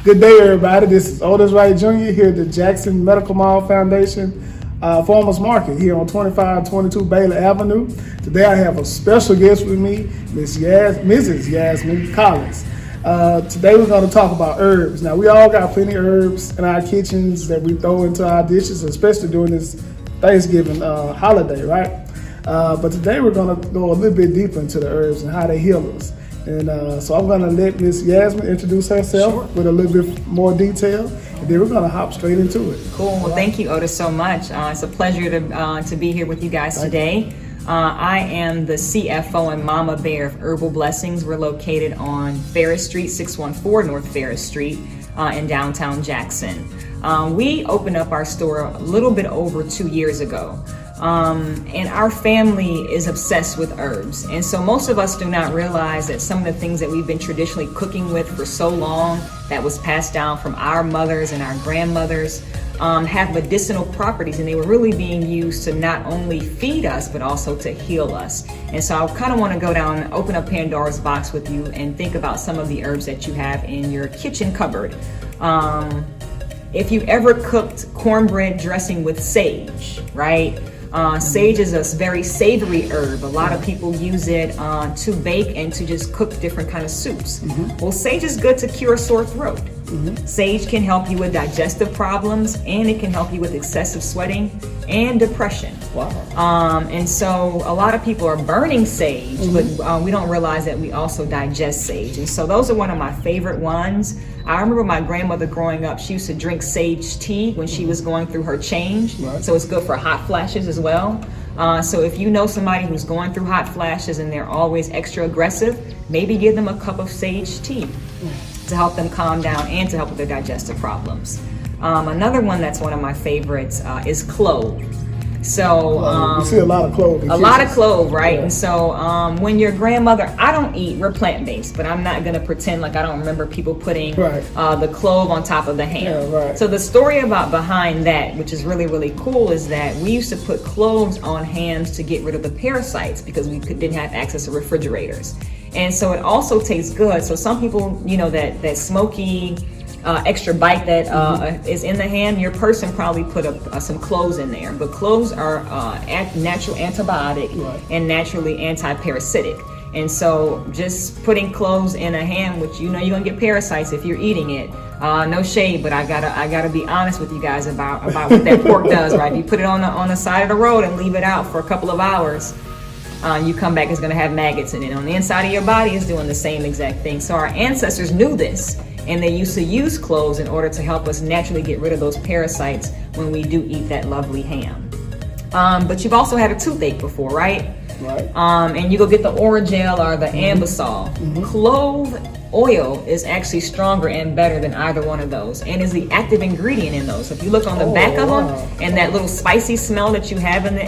Good day, everybody. This is Otis Wright Jr. here at the Jackson Medical Mall Foundation Farmers Market here on 2522 Bailey Avenue. Today I have a special guest with me, Mrs. Yasmine Collins. Today we're going to talk about herbs. Now, we all got plenty of herbs in our kitchens that we throw into our dishes, especially during this Thanksgiving holiday, right? But today we're going to go a little bit deeper into the herbs and how they heal us. And so I'm going to let Miss Yasmine introduce herself with a little bit more detail, and then we're going to hop straight into it. Cool. Well, thank you, Otis, so much. It's a pleasure to be here with you guys today. I am the CFO and Mama Bear of Herbal Blessings. We're located on Ferris Street, 614 North Ferris Street in downtown Jackson. We opened up our store a little bit over 2 years ago. And our family is obsessed with herbs. And so most of us do not realize that some of the things that we've been traditionally cooking with for so long, that was passed down from our mothers and our grandmothers, have medicinal properties, and they were really being used to not only feed us, but also to heal us. And so I kind of want to go down and open up Pandora's box with you and think about some of the herbs that you have in your kitchen cupboard. If you've ever cooked cornbread dressing with sage, right? Sage is a very savory herb. A lot of people use it to bake and to just cook different kind of soups. Well, sage is good to cure sore throat. Sage can help you with digestive problems, and it can help you with excessive sweating and depression. Wow. And so a lot of people are burning sage, but we don't realize that we also digest sage. And so those are one of my favorite ones. I remember my grandmother growing up, she used to drink sage tea when she was going through her change. Right. So it's good for hot flashes as well. So if you know somebody who's going through hot flashes and they're always extra aggressive, maybe give them a cup of sage tea to help them calm down and to help with their digestive problems. Another one that's one of my favorites is clove. So you see a lot of clove. A lot of clove, right? Yeah. And so when your grandmother, I don't eat, we're plant-based, but I'm not gonna pretend like I don't remember people putting the clove on top of the ham. Yeah, right. So the story behind that, which is really, really cool, is that we used to put cloves on hams to get rid of the parasites because we didn't have access to refrigerators. And so it also tastes good. So some people, you know, that smoky, extra bite that is in the ham, your person probably put some cloves in there. But cloves are natural antibiotic and naturally anti-parasitic. And so just putting cloves in a ham, which you know you're gonna get parasites if you're eating it. No shade, but I gotta be honest with you guys about what that pork does, right? If you put it on the side of the road and leave it out for a couple of hours, you come back, it's gonna have maggots in it. On the inside of your body, it's doing the same exact thing. So our ancestors knew this, and they used to use cloves in order to help us naturally get rid of those parasites when we do eat that lovely ham. But you've also had a toothache before, right? Right. And you go get the Orajel or the Ambisol. Clove oil is actually stronger and better than either one of those, and is the active ingredient in those. If you look on the back of them, and that little spicy smell that you have in the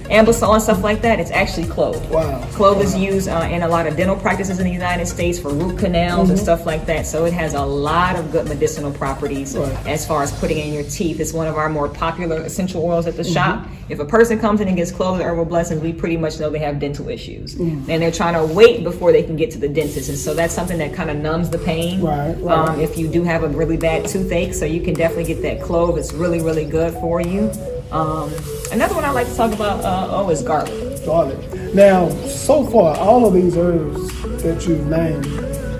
Ambisol and stuff like that, it's actually clove. Wow. Clove is used in a lot of dental practices in the United States for root canals and stuff like that. So it has a lot of good medicinal properties as far as putting in your teeth. It's one of our more popular essential oils at the shop. If a person comes in and gets clove at Herbal Blessings, we pretty much know they have dental issues. And they're trying to wait before they can get to the dentist. And so that's something that kind of numbs the pain. If you do have a really bad toothache, so you can definitely get that clove. It's really, really good for you. Another one I like to talk about is garlic. Garlic. Now, so far, all of these herbs that you've named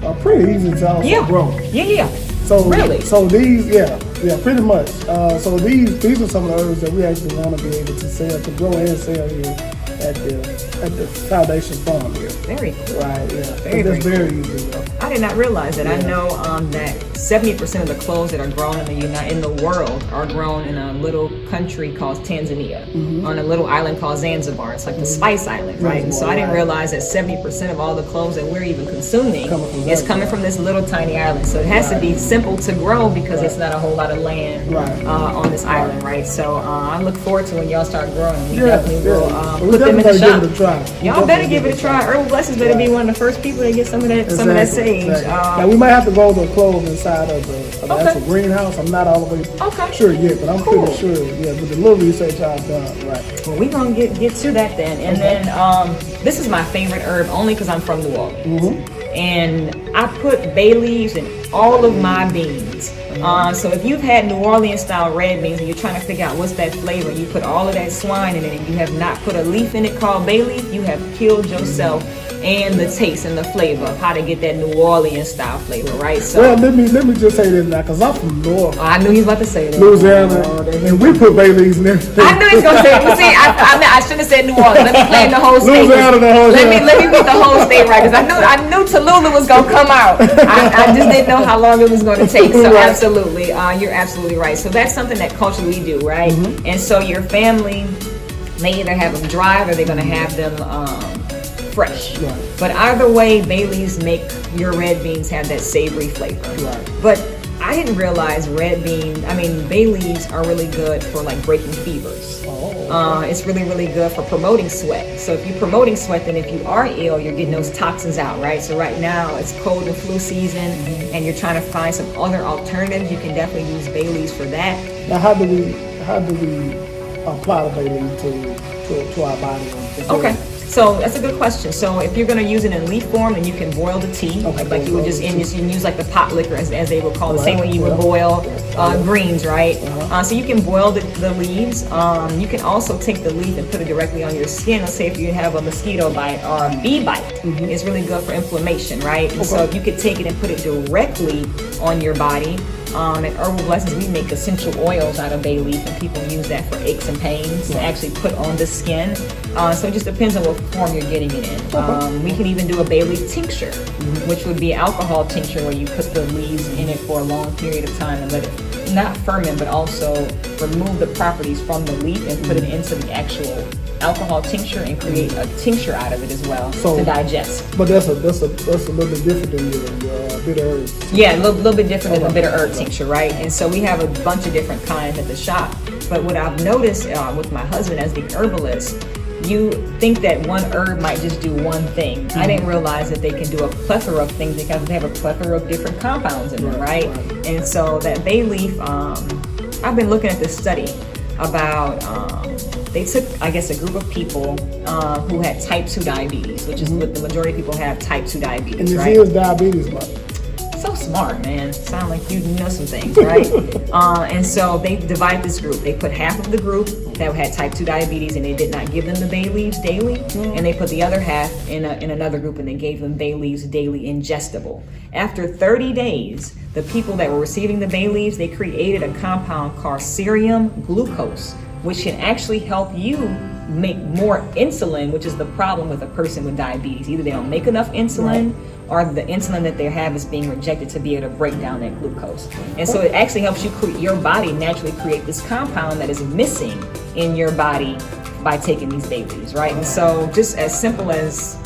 are pretty easy to also grow. So really? So these, pretty much. So these are some of the herbs that we actually want to be able to sell, to grow and sell here at the Foundation Farm here. Very cool. Right, yeah. Very very cool. easy. I did not realize that. I know that 70% of the cloves that are grown in the world are grown in a little country called Tanzania, on a little island called Zanzibar. It's like the Spice Island, right? And so I didn't realize that 70% of all the cloves that we're even consuming is coming from this little tiny island. So it has to be simple to grow because it's not a whole lot of land on this island, right? So I look forward to when y'all start growing. We definitely will put them in the shop. Give it a try. Y'all better give it a try. Herbal Blessings better be one of the first people that get some of that sage. Now we might have to grow the clove inside of the actual greenhouse. I'm not all the way sure yet, but I'm pretty sure. Yeah, with the little research I've done, right. Well, we're gonna get to that then. And then this is my favorite herb only because I'm from New Orleans. and I put bay leaves in all of my beans. So if you've had New Orleans style red beans and you're trying to figure out what's that flavor, you put all of that swine in it and you have not put a leaf in it called bay leaf, you have killed yourself and the taste and the flavor of how to get that New Orleans style flavor, right? So well, let me just say this now, because I'm from North I knew he was about to say that. Louisiana, and we put bay leaves in everything. I knew he was gonna say it. But see, I shouldn't have said New Orleans. Let me claim the whole state. Louisiana, the whole let me get the whole state right, because I knew Tallulah was gonna come out. I just didn't know how long it was gonna take. So Right. absolutely, you're absolutely right. So that's something that culturally we do, right? And so your family, they either have them dried or they're gonna have them fresh. Right. But either way, bay leaves make your red beans have that savory flavor. Right. But I didn't realize bay leaves are really good for like breaking fevers. It's really, really good for promoting sweat. So if you're promoting sweat, then if you are ill, you're getting those toxins out, right? So right now it's cold and flu season, and you're trying to find some other alternatives. You can definitely use bay leaves for that. Now, how do we apply the bay leaf to our body? Okay. So that's a good question. So if you're going to use it in leaf form, then you can boil the tea, like you would just you can use like the pot liquor as they would call it, the same way you would boil greens, right? So you can boil the leaves. You can also take the leaf and put it directly on your skin. Let's say if you have a mosquito bite or a bee bite, it's really good for inflammation, right? And so if you could take it and put it directly on your body. At Herbal Blessings, we make essential oils out of bay leaf, and people use that for aches and pains to actually put on the skin. So it just depends on what form you're getting it in. We can even do a bay leaf tincture, which would be alcohol tincture, where you put the leaves in it for a long period of time and let it not ferment, but also remove the properties from the leaf and put it into the actual alcohol tincture and create a tincture out of it as well to digest. But that's a little bit different than your bitter herbs. Yeah, a little bit different than the bitter herb tincture, right? And so we have a bunch of different kinds at the shop. But what I've noticed with my husband as the herbalist, you think that one herb might just do one thing. I didn't realize that they can do a plethora of things because they have a plethora of different compounds in them, right? And so that bay leaf, I've been looking at this study about, they took, I guess, a group of people who had type 2 diabetes, which is what the majority of people have, type 2 diabetes, and this right? is diabetes, but So smart, man. Sound like you know some things, right? And so they divided this group. They put half of the group that had type 2 diabetes and they did not give them the bay leaves daily. And they put the other half in another group and they gave them bay leaves daily ingestible. After 30 days, the people that were receiving the bay leaves, they created a compound called serum glucose, which can actually help you make more insulin, which is the problem with a person with diabetes. Either they don't make enough insulin, or the insulin that they have is being rejected to be able to break down that glucose. And so it actually helps you your body naturally create this compound that is missing in your body by taking these bay leaves, right? And so just as simple as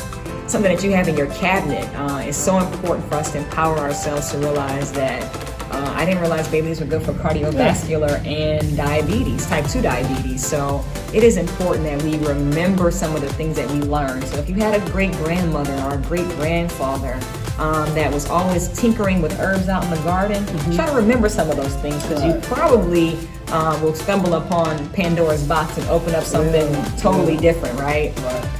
something that you have in your cabinet, it's so important for us to empower ourselves to realize that I didn't realize bay leaves were good for cardiovascular and diabetes, type 2 diabetes. So it is important that we remember some of the things that we learned. So if you had a great grandmother or a great grandfather that was always tinkering with herbs out in the garden, try to remember some of those things, because you probably will stumble upon Pandora's box and open up something totally different, right?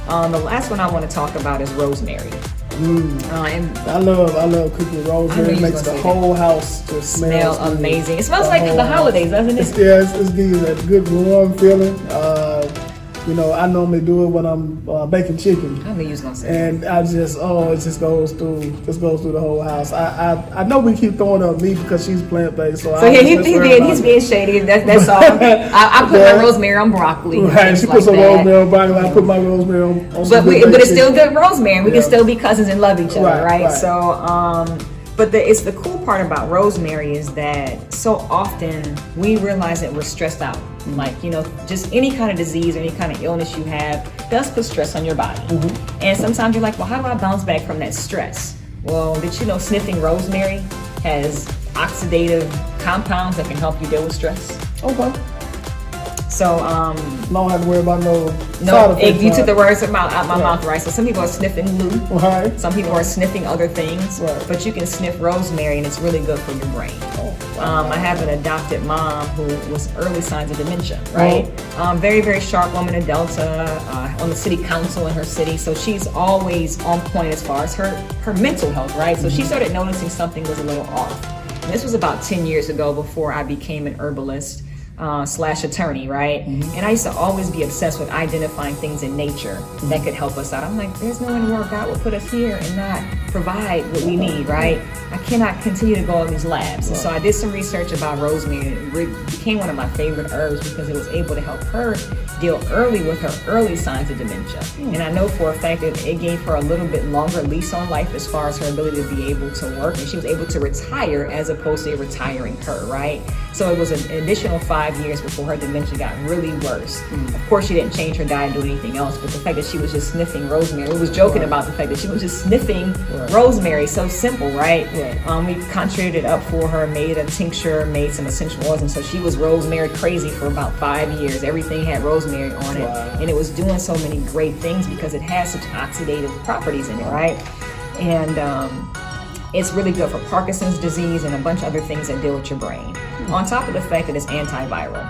The last one I want to talk about is rosemary. I love cooking with rosemary. It makes the whole house just smell amazing. It smells like the holidays, doesn't it? It's giving you that good warm feeling. I normally do it when I'm baking chicken. I knew you was gonna say and that. It just goes through the whole house. I know we keep throwing up meat because she's plant based. So he's being shady. That's all. I put my rosemary on broccoli. Right, she puts some rosemary on broccoli. I put my rosemary on but it's still good rosemary. We can still be cousins and love each other, right? So but it's the cool part about rosemary is that so often we realize that we're stressed out. Like, just any kind of disease or any kind of illness you have does put stress on your body. And sometimes you're like, well, how do I bounce back from that stress? Well, did you know sniffing rosemary has oxidative compounds that can help you deal with stress? Okay. So don't have to worry about no no, side effects. you took the words out my mouth, right? So some people are sniffing glue. Right. Some people are sniffing other things. Right. But you can sniff rosemary, and it's really good for your brain. I have an adopted mom who was early signs of dementia, right? Very, very sharp woman in Delta, on the city council in her city. So she's always on point as far as her mental health, right? So she started noticing something was a little off. And this was about 10 years ago before I became an herbalist. / attorney, right? And I used to always be obsessed with identifying things in nature that could help us out. I'm like, there's no anywhere God will put us here and not provide what we need, right? I cannot continue to go in these labs. And so I did some research about rosemary, and it became one of my favorite herbs because it was able to help her deal early with her early signs of dementia. And I know for a fact that it gave her a little bit longer lease on life as far as her ability to be able to work, and she was able to retire as opposed to retiring her, right? So it was an additional 5 years before her dementia got really worse. Of course, she didn't change her diet, do anything else, but the fact that she was just sniffing rosemary, we was joking about the fact that she was just sniffing rosemary, so simple, right? We concentrated it up for her, made a tincture, made some essential oils, and so she was rosemary crazy for about 5 years. Everything had rosemary on it, and it was doing so many great things because it has such oxidative properties in it, right? And it's really good for Parkinson's disease and a bunch of other things that deal with your brain. On top of the fact that it's antiviral.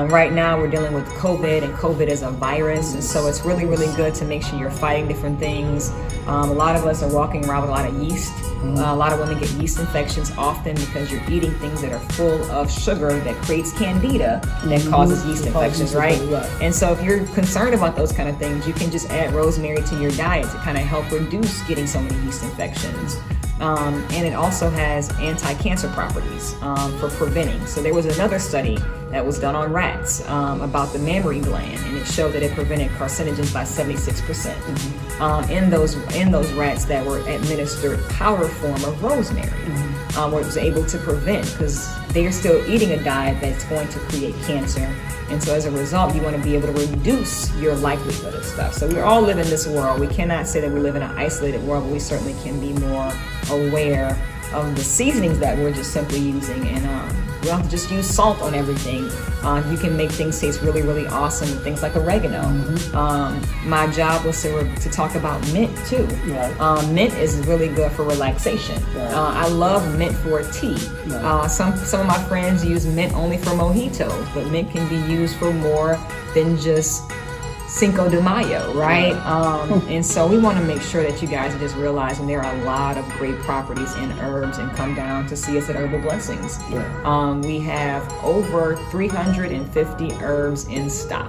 Right now we're dealing with COVID, and COVID is a virus, and so it's really, really good to make sure you're fighting different things. A lot of us are walking around with a lot of yeast. A lot of women get yeast infections often because you're eating things that are full of sugar that creates candida that causes yeast infections, right? And so if you're concerned about those kind of things, you can just add rosemary to your diet to kind of help reduce getting so many yeast infections. And it also has anti-cancer properties for preventing. So there was another study that was done on rats about the mammary gland, and it showed that it prevented carcinogens by 76% in those rats that were administered powder form of rosemary, where it was able to prevent, because they're still eating a diet that's going to create cancer. And so as a result, you want to be able to reduce your likelihood of stuff. So we all live in this world. We cannot say that we live in an isolated world, but we certainly can be more aware of the seasonings that we're just simply using. And we don't have to just use salt on everything. You can make things taste really, really awesome with things like oregano. My job was to talk about mint too. Mint is really good for relaxation. I love mint for tea. Some of my friends use mint only for mojitos, but mint can be used for more than just Cinco de Mayo, right? And so we want to make sure that you guys are just realizing there are a lot of great properties in herbs, and come down to see us at Herbal Blessings. We have over 350 herbs in stock.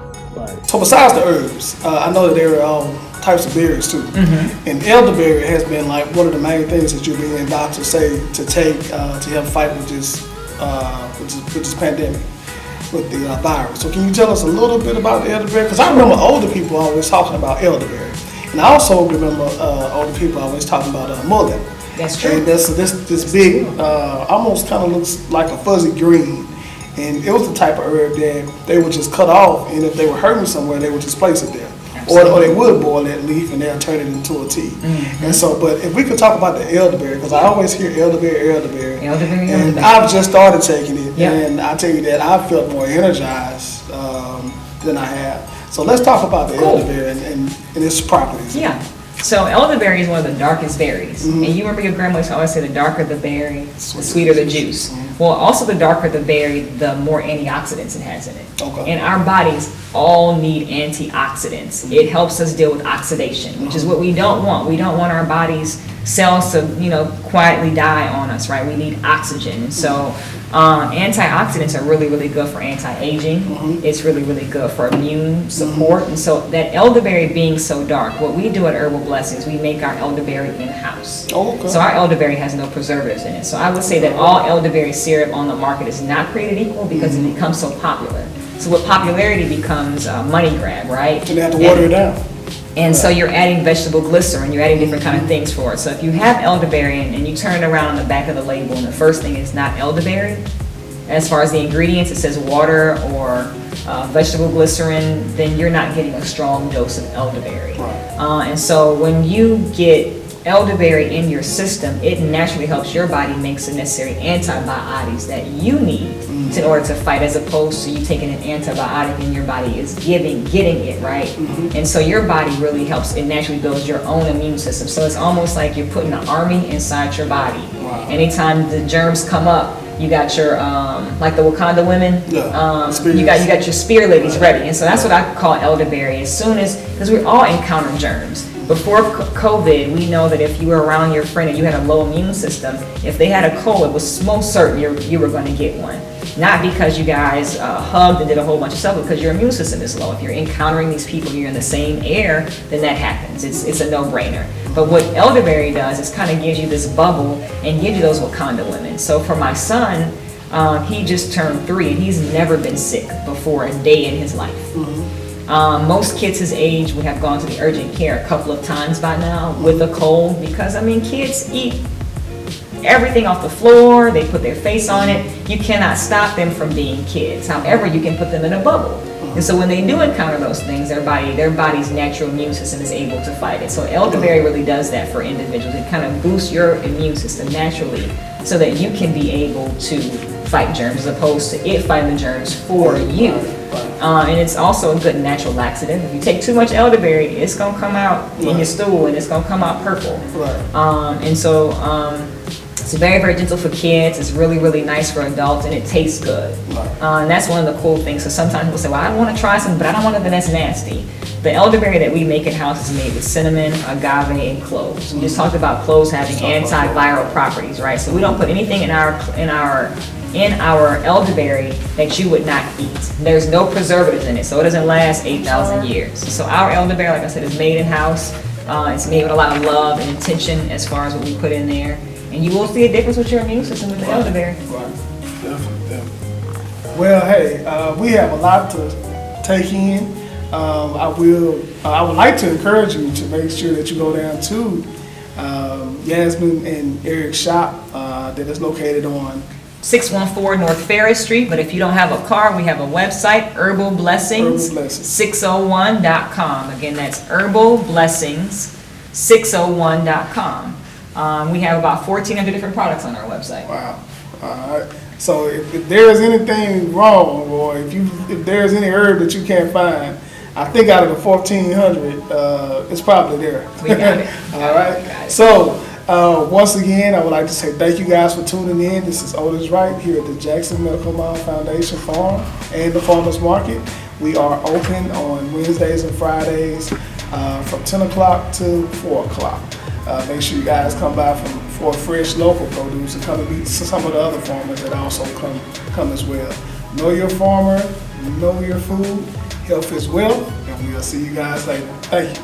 So besides the herbs, I know that there are types of berries too. And elderberry has been like one of the main things that you're being doctors say to take to help fight with this pandemic, with the virus. So can you tell us a little bit about the elderberry? Because I remember older people always talking about elderberry, and I also remember older people always talking about mullein. That's true. And this big, almost kind of looks like a fuzzy green, and it was the type of herb that they would just cut off, and if they were hurting somewhere, they would just place it there. Or they would boil that leaf and they'll turn it into a tea. And so, but if we could talk about the elderberry, because I always hear elderberry. And I've just started taking it, and I tell you that I felt more energized than I have. So let's talk about the elderberry and its properties. So elderberry is one of the darkest berries. And you remember your grandma used to always say the darker the berry, the sweeter the juice. Well, also the darker the berry, the more antioxidants it has in it. And our bodies all need antioxidants. It helps us deal with oxidation, which is what we don't want. We don't want our body's cells to, quietly die on us, right? We need oxygen. And so antioxidants are really, really good for anti-aging. It's really, really good for immune support. And so that elderberry being so dark, what we do at Herbal Blessings, we make our elderberry in-house. So our elderberry has no preservatives in it. So I would say that all elderberry syrup on the market is not created equal because it becomes so popular. So with popularity becomes a money grab, right? So they have to water it down. And so you're adding vegetable glycerin, you're adding different kind of things for it. So if you have elderberry and you turn it around on the back of the label, and the first thing is not elderberry, as far as the ingredients, it says water or vegetable glycerin, then you're not getting a strong dose of elderberry. And so when you get elderberry in your system, it naturally helps your body make some necessary antibiotics that you need in order to fight, as opposed to you taking an antibiotic and your body is getting it, right? And so your body really helps, it naturally builds your own immune system. So it's almost like you're putting an army inside your body. Wow. Anytime the germs come up, you got your like the Wakanda women, you got your spear ladies ready. And so that's what I call elderberry. As soon as, because we all encounter germs. Before COVID, we know that if you were around your friend and you had a low immune system, if they had a cold, it was most certain you were going to get one. Not because you guys hugged and did a whole bunch of stuff, but because your immune system is low. If you're encountering these people, you're in the same air, then that happens. It's a no-brainer. But what elderberry does is kind of gives you this bubble and gives you those Wakanda women. So for my son, he just turned 3 and he's never been sick before a day in his life. Most kids his age would have gone to the urgent care a couple of times by now with a cold, because I mean, kids eat everything off the floor, they put their face on it. You cannot stop them from being kids. However, you can put them in a bubble. And so when they do encounter those things, their body's natural immune system is able to fight it. So elderberry really does that for individuals. It kind of boosts your immune system naturally so that you can be able to fight germs, as opposed to it fighting the germs for you. And it's also a good natural laxative. If you take too much elderberry, it's going to come out in your stool and it's going to come out purple. And so it's very, very gentle for kids. It's really, really nice for adults, and it tastes good. And that's one of the cool things. So sometimes people say, well, I want to try something, but I don't want anything that's nasty. The elderberry that we make in house is made with cinnamon, agave, and cloves. We just talked about cloves having antiviral properties, right? So we don't put anything in our elderberry that you would not eat. There's no preservatives in it, so it doesn't last 8,000 years. So our elderberry, like I said, is made in house. It's made with a lot of love and intention as far as what we put in there. And you will see a difference with your immune system with the elderberry. Definitely. Well, hey, we have a lot to take in. I would like to encourage you to make sure that you go down to Yasmine and Eric's shop that is located on 614 North Ferris Street, but if you don't have a car, we have a website, Herbal Blessings 601.com. Again, that's Herbal Blessings 601.com. We have about 1,400 different products on our website. Wow. All right. So if there is anything wrong, or if there's any herb that you can't find, I think out of the 1,400, it's probably there. We got it. All right. So once again, I would like to say thank you guys for tuning in. This is Otis Wright here at the Jackson Medical Mom Foundation Farm and the Farmers Market. We are open on Wednesdays and Fridays from 10 o'clock to 4 o'clock. Make sure you guys come by for fresh local produce and come and meet some of the other farmers that also come as well. Know your farmer, know your food, health is wealth, and we'll see you guys later. Thank you.